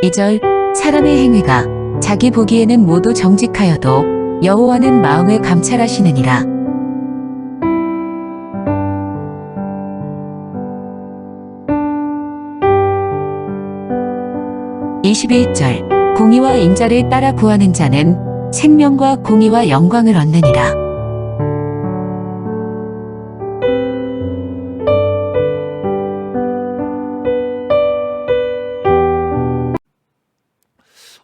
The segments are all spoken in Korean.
2절 사람의 행위가 자기 보기에는 모두 정직하여도 여호와는 마음을 감찰하시느니라. 21절 공의와 인자를 따라 구하는 자는 생명과 공의와 영광을 얻느니라.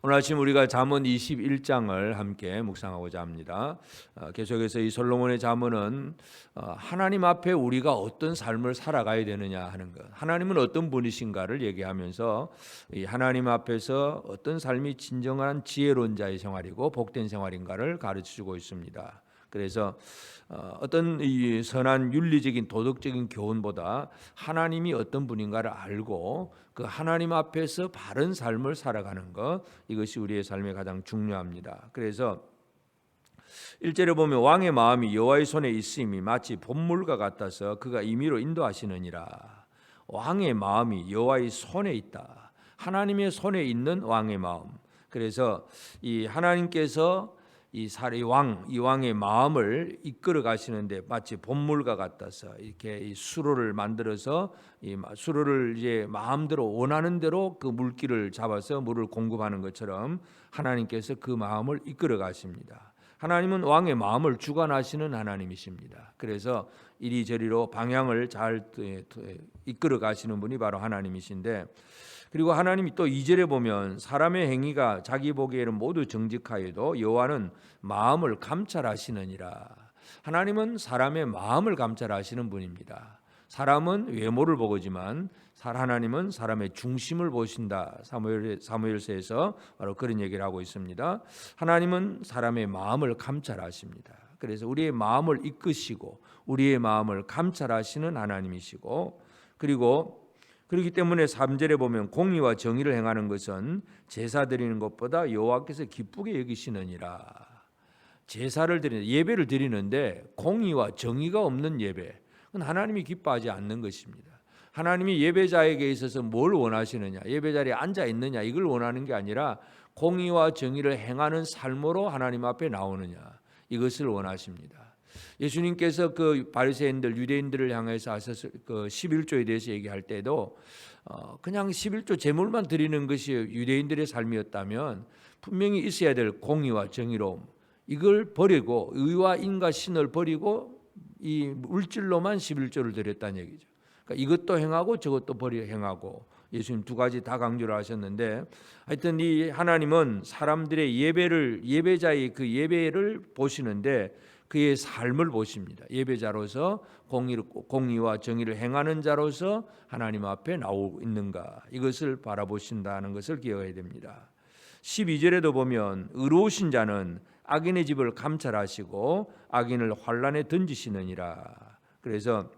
오늘 아침 우리가 잠언 21장을 함께 묵상하고자 합니다. 계속해서 이 솔로몬의 잠언은 하나님 앞에 우리가 어떤 삶을 살아가야 되느냐 하는 것, 하나님은 어떤 분이신가를 얘기하면서 이 하나님 앞에서 어떤 삶이 진정한 지혜로운 자의 생활이고 복된 생활인가를 가르쳐주고 있습니다. 그래서 어떤 이 선한 윤리적인 도덕적인 교훈보다 하나님이 어떤 분인가를 알고 그 하나님 앞에서 바른 삶을 살아가는 것, 이것이 우리의 삶에 가장 중요합니다. 그래서 1절에 보면 왕의 마음이 여호와의 손에 있음이 마치 봇물과 같아서 그가 임의로 인도하시느니라. 왕의 마음이 여호와의 손에 있다. 하나님의 손에 있는 왕의 마음. 그래서 이 하나님께서 이 왕의 마음을 이끌어 가시는데 마치 봇물과 같아서 이렇게 이 수로를 만들어서 이 수로를 이제 마음대로 원하는 대로 그 물길을 잡아서 물을 공급하는 것처럼 하나님께서 그 마음을 이끌어 가십니다. 하나님은 왕의 마음을 주관하시는 하나님이십니다. 그래서 이리저리로 방향을 잘 이끌어 가시는 분이 바로 하나님이신데, 그리고 하나님이 또 2절에 보면 사람의 행위가 자기 보기에는 모두 정직하여도 여호와는 마음을 감찰하시느니라. 하나님은 사람의 마음을 감찰하시는 분입니다. 사람은 외모를 보지만 하나님은 사람의 중심을 보신다. 사무엘서에서 바로 그런 얘기를 하고 있습니다. 하나님은 사람의 마음을 감찰하십니다. 그래서 우리의 마음을 이끄시고 우리의 마음을 감찰하시는 하나님이시고, 그렇기 때문에 3절에 보면 공의와 정의를 행하는 것은 제사 드리는 것보다 여호와께서 기쁘게 여기시느니라. 제사를 드리는, 예배를 드리는데 공의와 정의가 없는 예배, 그건 하나님이 기뻐하지 않는 것입니다. 하나님이 예배자에게 있어서 뭘 원하시느냐, 예배 자리에 앉아 있느냐, 이걸 원하는 게 아니라 공의와 정의를 행하는 삶으로 하나님 앞에 나오느냐, 이것을 원하십니다. 예수님께서 그 바리새인들, 유대인들을 향해서 하셨을 그 11조에 대해서 얘기할 때도 그냥 11조 제물만 드리는 것이 유대인들의 삶이었다면 분명히 있어야 될 공의와 정의로움, 이걸 버리고 의와 인과 신을 버리고 이 물질로만 11조를 드렸다는 얘기죠. 그러니까 이것도 행하고 저것도 행하고, 예수님 두 가지 다 강조를 하셨는데, 하여튼 이 하나님은 사람들의 예배자의 그 예배를 보시는데 그의 삶을 보십니다. 예배자로서 공의와 정의를 행하는 자로서 하나님 앞에 나오고 있는가, 이것을 바라보신다는 것을 기억해야 됩니다. 12절에도 보면 의로우신 자는 악인의 집을 감찰하시고 악인을 환란에 던지시느니라. 그래서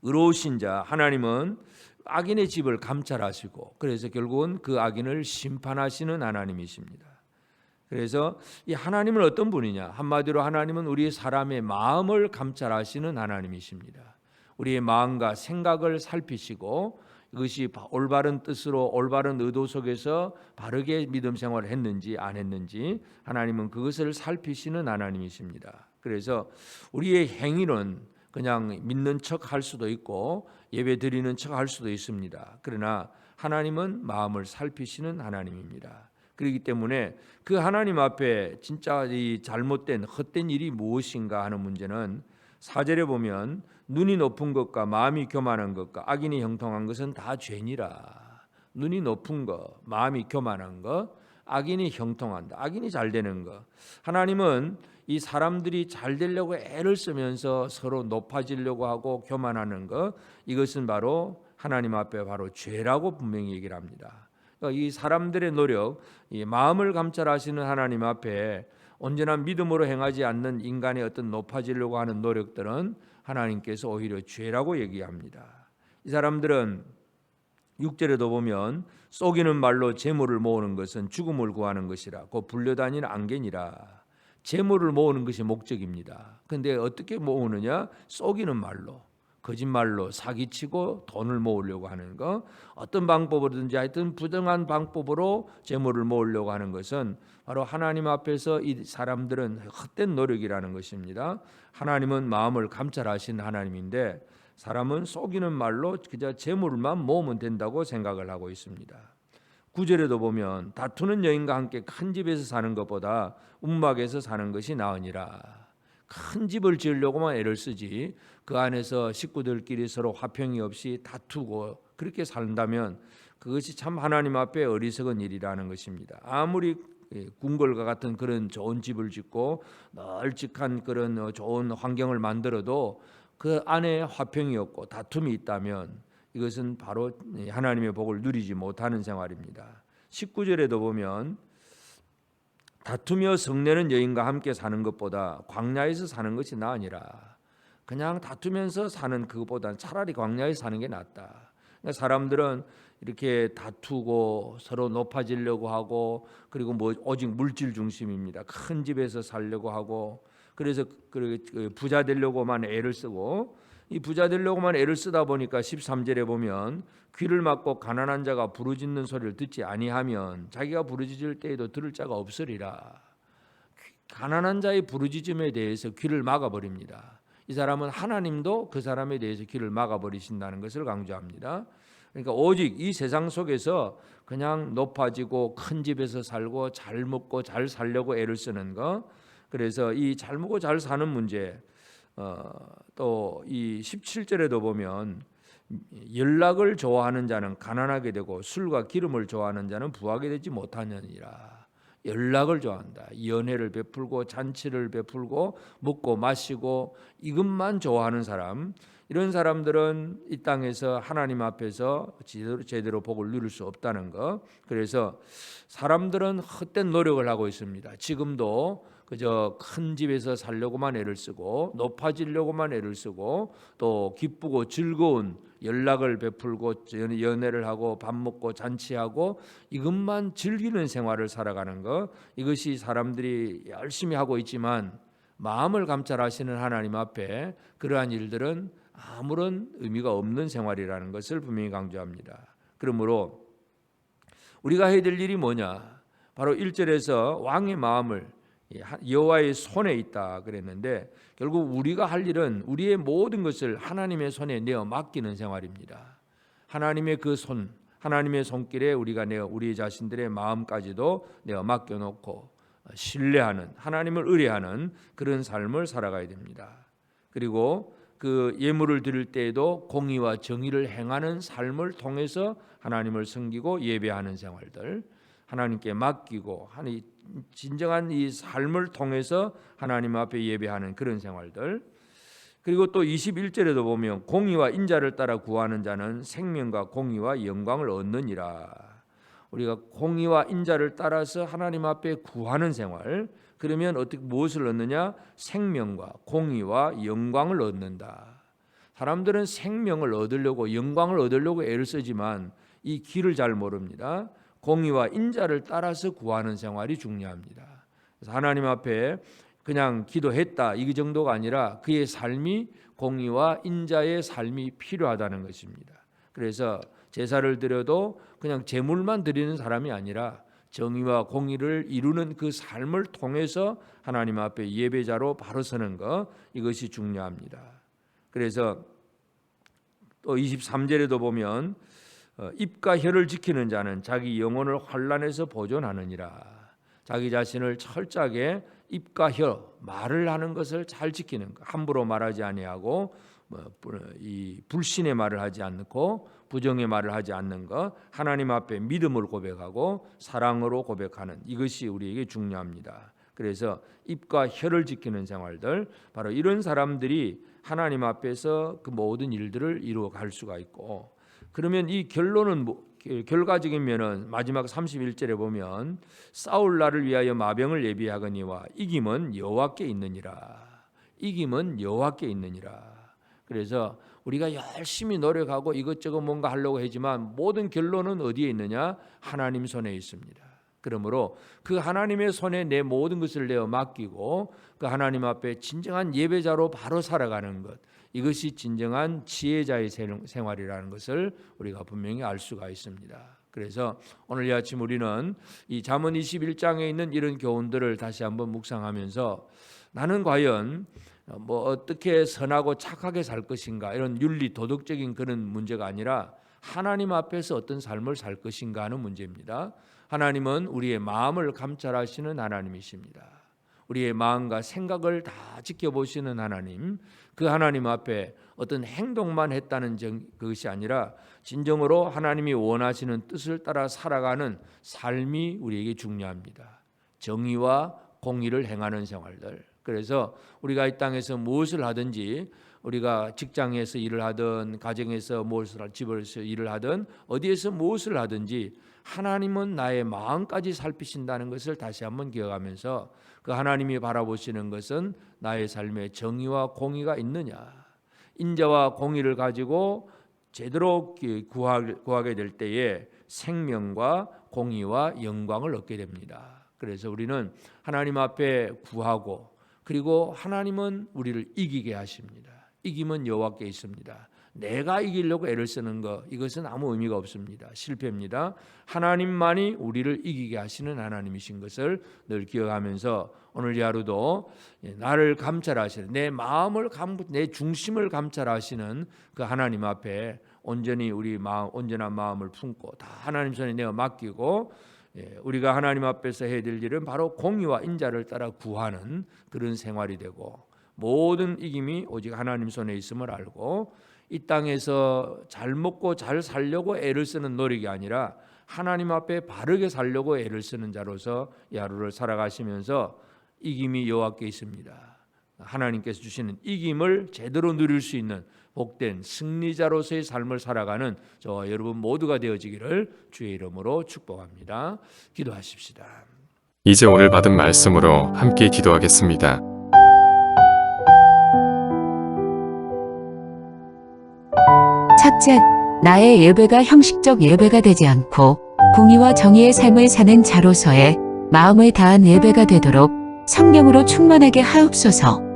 의로우신 자, 하나님은 악인의 집을 감찰하시고 그래서 결국은 그 악인을 심판하시는 하나님이십니다. 그래서 이 하나님은 어떤 분이냐, 한마디로 하나님은 우리 사람의 마음을 감찰하시는 하나님이십니다. 우리의 마음과 생각을 살피시고 이것이 올바른 뜻으로 올바른 의도 속에서 바르게 믿음 생활을 했는지 안 했는지 하나님은 그것을 살피시는 하나님이십니다. 그래서 우리의 행위는 그냥 믿는 척 할 수도 있고 예배 드리는 척 할 수도 있습니다. 그러나 하나님은 마음을 살피시는 하나님입니다. 그렇기 때문에 그 하나님 앞에 진짜 이 잘못된 헛된 일이 무엇인가 하는 문제는 4절에 보면 눈이 높은 것과 마음이 교만한 것과 악인이 형통한 것은 다 죄니라. 눈이 높은 것, 마음이 교만한 것, 악인이 형통한다. 악인이 잘 되는 것. 하나님은 이 사람들이 잘 되려고 애를 쓰면서 서로 높아지려고 하고 교만하는 것, 이것은 바로 하나님 앞에 바로 죄라고 분명히 얘기를 합니다. 이 사람들의 노력, 이 마음을 감찰하시는 하나님 앞에 언제나 믿음으로 행하지 않는 인간의 어떤 높아지려고 하는 노력들은 하나님께서 오히려 죄라고 얘기합니다. 이 사람들은 6절에도 보면 속이는 말로 재물을 모으는 것은 죽음을 구하는 것이라 곧 불려다니는 안개니라. 재물을 모으는 것이 목적입니다. 그런데 어떻게 모으느냐? 속이는 말로. 거짓말로 사기치고 돈을 모으려고 하는 거, 어떤 방법으로든지 하여튼 부정한 방법으로 재물을 모으려고 하는 것은 바로 하나님 앞에서 이 사람들은 헛된 노력이라는 것입니다. 하나님은 마음을 감찰하신 하나님인데 사람은 속이는 말로 그저 재물만 모으면 된다고 생각을 하고 있습니다. 9절에도 보면 다투는 여인과 함께 큰 집에서 사는 것보다 움막에서 사는 것이 나으니라. 큰 집을 지으려고만 애를 쓰지 그 안에서 식구들끼리 서로 화평이 없이 다투고 그렇게 산다면 그것이 참 하나님 앞에 어리석은 일이라는 것입니다. 아무리 궁궐과 같은 그런 좋은 집을 짓고 널찍한 그런 좋은 환경을 만들어도 그 안에 화평이 없고 다툼이 있다면 이것은 바로 하나님의 복을 누리지 못하는 생활입니다. 19절에도 보면 다투며 성내는 여인과 함께 사는 것보다 광야에서 사는 것이 나으니라. 그냥 다투면서 사는 그것보다는 차라리 광야에 사는 게 낫다. 그러니까 사람들은 이렇게 다투고 서로 높아지려고 하고 그리고 오직 물질 중심입니다. 큰 집에서 살려고 하고 그래서 부자 되려고만 애를 쓰고 이 부자 되려고만 애를 쓰다 보니까 13절에 보면 귀를 막고 가난한 자가 부르짖는 소리를 듣지 아니하면 자기가 부르짖을 때에도 들을 자가 없으리라. 가난한 자의 부르짖음에 대해서 귀를 막아버립니다. 이 사람은 하나님도 그 사람에 대해서 귀를 막아버리신다는 것을 강조합니다. 그러니까 오직 이 세상 속에서 그냥 높아지고 큰 집에서 살고 잘 먹고 잘 살려고 애를 쓰는 거, 그래서 이 잘 먹고 잘 사는 문제, 또 이 17절에도 보면 연락을 좋아하는 자는 가난하게 되고 술과 기름을 좋아하는 자는 부하게 되지 못하느니라. 연락을 좋아한다. 연회를 베풀고 잔치를 베풀고 먹고 마시고 이것만 좋아하는 사람, 이런 사람들은 이 땅에서 하나님 앞에서 제대로 복을 누릴 수 없다는 것. 그래서 사람들은 헛된 노력을 하고 있습니다. 지금도 그저 큰 집에서 살려고만 애를 쓰고 높아지려고만 애를 쓰고 또 기쁘고 즐거운 연락을 베풀고 연애를 하고 밥 먹고 잔치하고 이것만 즐기는 생활을 살아가는 것, 이것이 사람들이 열심히 하고 있지만 마음을 감찰하시는 하나님 앞에 그러한 일들은 아무런 의미가 없는 생활이라는 것을 분명히 강조합니다. 그러므로 우리가 해야 될 일이 뭐냐? 바로 1절에서 왕의 마음을 여호와의 손에 있다 그랬는데 결국 우리가 할 일은 우리의 모든 것을 하나님의 손에 내어 맡기는 생활입니다. 하나님의 그 손, 하나님의 손길에 우리가 내어 우리 자신들의 마음까지도 내어 맡겨놓고 신뢰하는, 하나님을 의뢰하는 그런 삶을 살아가야 됩니다. 그리고 그 예물을 드릴 때에도 공의와 정의를 행하는 삶을 통해서 하나님을 섬기고 예배하는 생활들, 하나님께 맡기고 진정한 이 삶을 통해서 하나님 앞에 예배하는 그런 생활들. 그리고 또 21절에도 보면 공의와 인자를 따라 구하는 자는 생명과 공의와 영광을 얻느니라. 우리가 공의와 인자를 따라서 하나님 앞에 구하는 생활, 그러면 어떻게 무엇을 얻느냐? 생명과 공의와 영광을 얻는다. 사람들은 생명을 얻으려고 영광을 얻으려고 애를 쓰지만 이 길을 잘 모릅니다. 공의와 인자를 따라서 구하는 생활이 중요합니다. 그래서 하나님 앞에 그냥 기도했다 이 정도가 아니라 그의 삶이 공의와 인자의 삶이 필요하다는 것입니다. 그래서 제사를 드려도 그냥 제물만 드리는 사람이 아니라 정의와 공의를 이루는 그 삶을 통해서 하나님 앞에 예배자로 바로 서는 것, 이것이 중요합니다. 그래서 또 23절에도 보면 입과 혀를 지키는 자는 자기 영혼을 환난에서 보존하느니라. 자기 자신을 철저하게 입과 혀, 말을 하는 것을 잘 지키는 것, 함부로 말하지 아니하고 이 불신의 말을 하지 않고 부정의 말을 하지 않는 것, 하나님 앞에 믿음을 고백하고 사랑으로 고백하는 이것이 우리에게 중요합니다. 그래서 입과 혀를 지키는 생활들, 바로 이런 사람들이 하나님 앞에서 그 모든 일들을 이루어 갈 수가 있고, 그러면 이 결론은 결과적인 면은 마지막 31절에 보면 싸울 날을 위하여 마병을 예비하거니와 이김은 여호와께 있느니라. 이김은 여호와께 있느니라. 그래서 우리가 열심히 노력하고 이것저것 뭔가 하려고 하지만 모든 결론은 어디에 있느냐? 하나님 손에 있습니다. 그러므로 그 하나님의 손에 내 모든 것을 내어 맡기고 그 하나님 앞에 진정한 예배자로 바로 살아가는 것, 이것이 진정한 지혜자의 생활이라는 것을 우리가 분명히 알 수가 있습니다. 그래서 오늘 이 아침 우리는 이 잠언 21장에 있는 이런 교훈들을 다시 한번 묵상하면서 나는 과연 어떻게 선하고 착하게 살 것인가, 이런 윤리 도덕적인 그런 문제가 아니라 하나님 앞에서 어떤 삶을 살 것인가 하는 문제입니다. 하나님은 우리의 마음을 감찰하시는 하나님이십니다. 우리의 마음과 생각을 다 지켜보시는 하나님, 그 하나님 앞에 어떤 행동만 했다는 그것이 아니라 진정으로 하나님이 원하시는 뜻을 따라 살아가는 삶이 우리에게 중요합니다. 정의와 공의를 행하는 생활들. 그래서 우리가 이 땅에서 무엇을 하든지, 우리가 직장에서 일을 하든 가정에서 무엇을 집에서 일을 하든 어디에서 무엇을 하든지 하나님은 나의 마음까지 살피신다는 것을 다시 한번 기억하면서 그 하나님이 바라보시는 것은 나의 삶에 정의와 공의가 있느냐, 인자와 공의를 가지고 제대로 구하게 될 때에 생명과 공의와 영광을 얻게 됩니다. 그래서 우리는 하나님 앞에 구하고, 그리고 하나님은 우리를 이기게 하십니다. 이김은 여호와께 있습니다. 내가 이기려고 애를 쓰는 것, 이것은 아무 의미가 없습니다. 실패입니다. 하나님만이 우리를 이기게 하시는 하나님이신 것을 늘 기억하면서 오늘 이 하루도 나를 감찰하시는, 내 마음을 내 중심을 감찰하시는 그 하나님 앞에 온전히 우리 마음, 온전한 마음을 품고 다 하나님 손에 내어 맡기고, 우리가 하나님 앞에서 해야 될 일은 바로 공의와 인자를 따라 구하는 그런 생활이 되고, 모든 이김이 오직 하나님 손에 있음을 알고, 이 땅에서 잘 먹고 잘 살려고 애를 쓰는 노력이 아니라 하나님 앞에 바르게 살려고 애를 쓰는 자로서 이 하루를 살아가시면서 이김이 여호와께 있습니다. 하나님께서 주시는 이김을 제대로 누릴 수 있는 복된 승리자로서의 삶을 살아가는 저와 여러분 모두가 되어지기를 주의 이름으로 축복합니다. 기도하십시다. 이제 오늘 받은 말씀으로 함께 기도하겠습니다. 첫째, 나의 예배가 형식적 예배가 되지 않고 공의와 정의의 삶을 사는 자로서의 마음을 다한 예배가 되도록 성령으로 충만하게 하옵소서.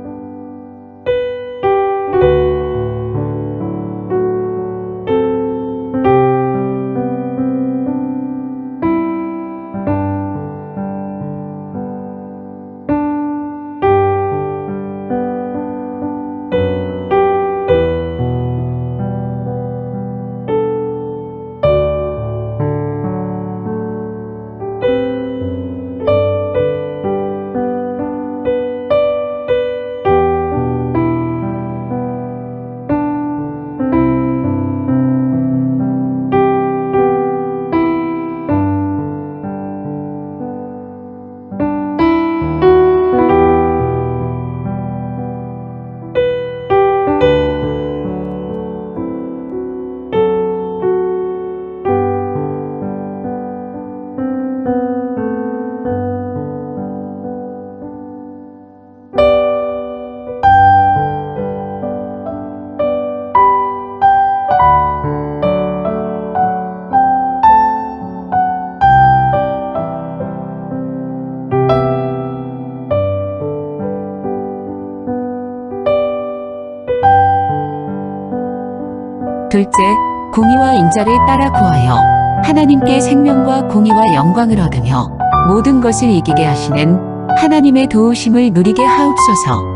둘째, 공의와 인자를 따라 구하여 하나님께 생명과 공의와 영광을 얻으며 모든 것을 이기게 하시는 하나님의 도우심을 누리게 하옵소서.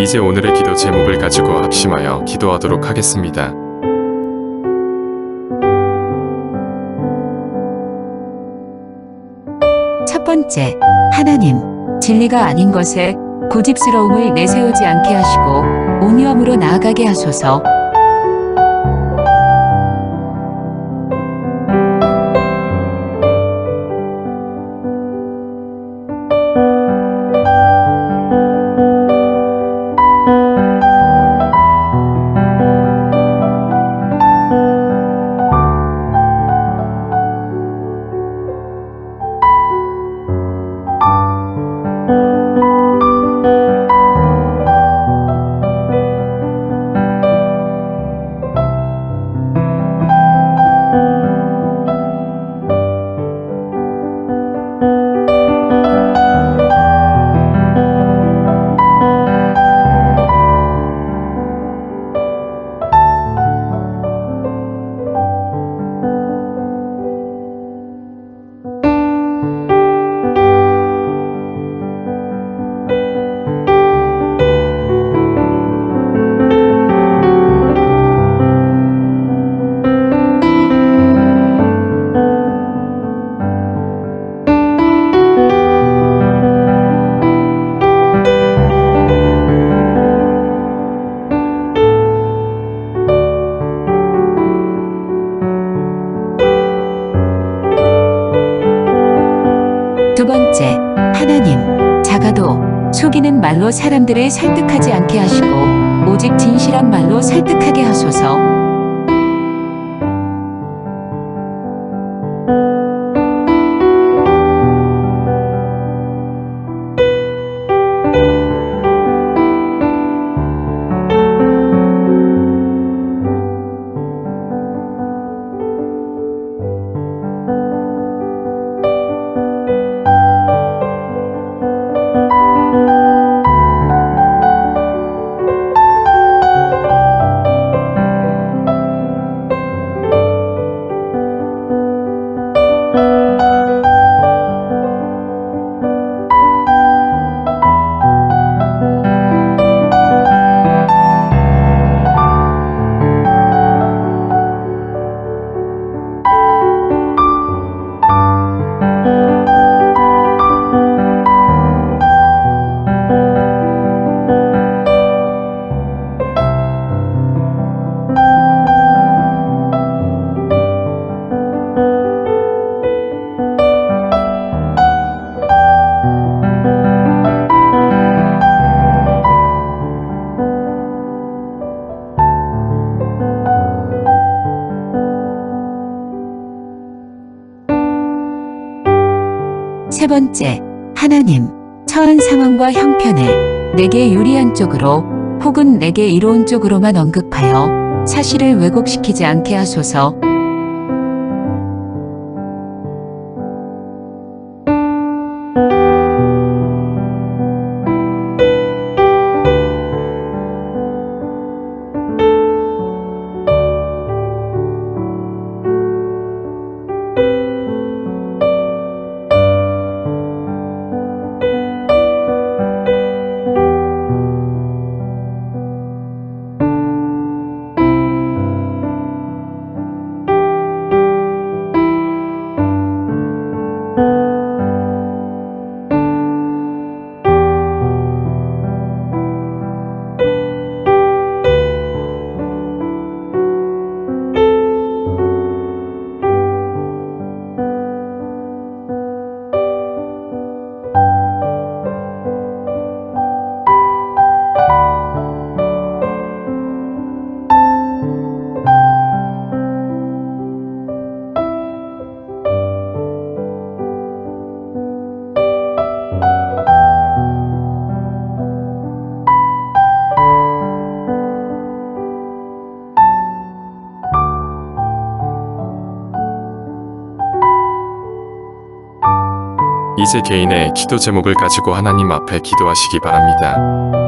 이제 오늘의 기도 제목을 가지고 합심하여 기도하도록 하겠습니다. 첫 번째, 하나님, 진리가 아닌 것에 고집스러움을 내세우지 않게 하시고 온유함으로 나아가게 하소서. 두 번째, 하나님, 작아도 속이는 말로 사람들을 설득하지 않게 하시고 오직 진실한 말로 설득하게 하소서. 세 번째, 하나님, 처한 상황과 형편을 내게 유리한 쪽으로 혹은 내게 이로운 쪽으로만 언급하여 사실을 왜곡시키지 않게 하소서. 이제 개인의 기도 제목을 가지고 하나님 앞에 기도하시기 바랍니다.